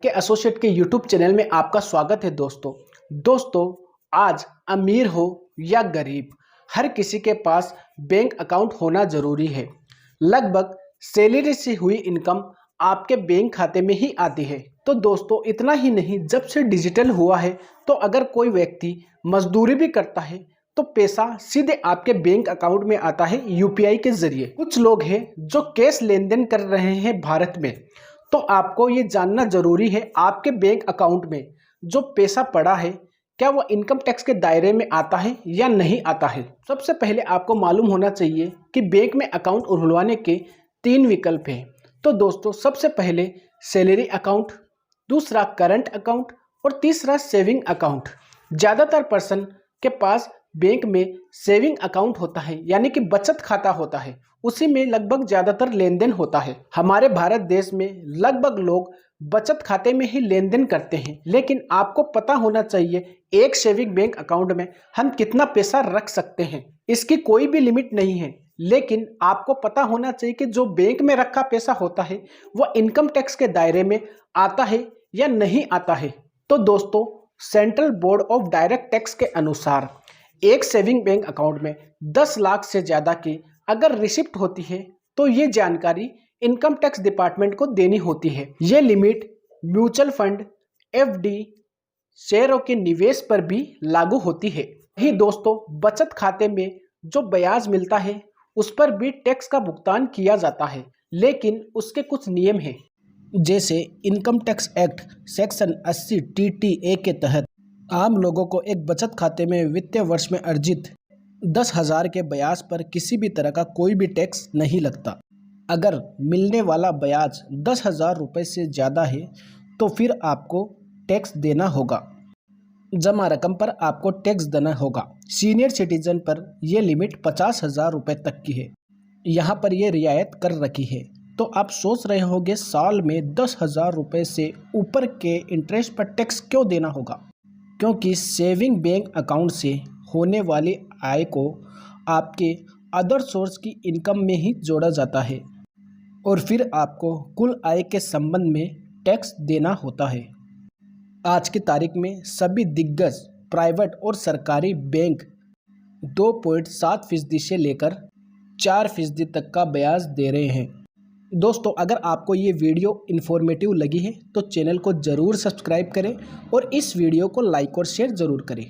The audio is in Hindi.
के एसोसिएट के यूट्यूब चैनल में आपका स्वागत है दोस्तों आज अमीर हो या गरीब, हर किसी के पास बैंक अकाउंट होना ज़रूरी है। लगभग सैलरी से हुई इनकम आपके बैंक खाते में ही आती है। तो दोस्तों इतना ही नहीं, जब से डिजिटल हुआ है तो अगर कोई व्यक्ति मजदूरी भी करता है तो पैसा सीधे आपके बैंक अकाउंट में आता है यूपीआई के जरिए। कुछ लोग हैं जो कैश लेन देन कर रहे हैं भारत में, तो आपको ये जानना जरूरी है आपके बैंक अकाउंट में जो पैसा पड़ा है क्या वो इनकम टैक्स के दायरे में आता है या नहीं आता है। सबसे पहले आपको मालूम होना चाहिए कि बैंक में अकाउंट खुलवाने के 3 विकल्प हैं। तो दोस्तों सबसे पहले सैलरी अकाउंट, दूसरा करंट अकाउंट और तीसरा सेविंग अकाउंट। ज़्यादातर पर्सन के पास बैंक में सेविंग अकाउंट होता है, यानी कि बचत खाता होता है, उसी में लगभग ज़्यादातर लेन देन होता है। हमारे भारत देश में लगभग लोग बचत खाते में ही लेन देन करते हैं, लेकिन आपको पता होना चाहिए एक सेविंग बैंक अकाउंट में हम कितना पैसा रख सकते हैं। इसकी कोई भी लिमिट नहीं है, लेकिन आपको पता होना चाहिए कि जो बैंक में रखा पैसा होता है वह इनकम टैक्स के दायरे में आता है या नहीं आता है। तो दोस्तों central board of direct tax के अनुसार एक सेविंग बैंक अकाउंट में 10 लाख से ज़्यादा की अगर रिसिप्ट होती है तो ये जानकारी इनकम टैक्स डिपार्टमेंट को देनी होती है। ये लिमिट म्यूचुअल फंड, एफडी, शेयरों के निवेश पर भी लागू होती है। ही दोस्तों बचत खाते में जो ब्याज मिलता है उस पर भी टैक्स का भुगतान किया जाता है, लेकिन उसके कुछ नियम हैं। जैसे income tax act section 80 TTA के तहत आम लोगों को एक बचत खाते में वित्तीय वर्ष में अर्जित 10,000 के ब्याज पर किसी भी तरह का कोई भी टैक्स नहीं लगता। अगर मिलने वाला ब्याज 10,000 रुपये से ज़्यादा है तो फिर आपको टैक्स देना होगा। जमा रकम पर आपको टैक्स देना होगा। सीनियर सिटीजन पर यह लिमिट 50,000 रुपये तक की है। यहाँ पर यह रियायत कर रखी है। तो आप सोच रहे होंगे साल में 10,000 रुपये से ऊपर के इंटरेस्ट पर टैक्स क्यों देना होगा? क्योंकि सेविंग बैंक अकाउंट से होने वाली आय को आपके अदर सोर्स की इनकम में ही जोड़ा जाता है और फिर आपको कुल आय के संबंध में टैक्स देना होता है। आज की तारीख में सभी दिग्गज प्राइवेट और सरकारी बैंक 2.7% से लेकर 4% तक का ब्याज दे रहे हैं। दोस्तों अगर आपको ये वीडियो इन्फॉर्मेटिव लगी है तो चैनल को ज़रूर सब्सक्राइब करें और इस वीडियो को लाइक और शेयर ज़रूर करें।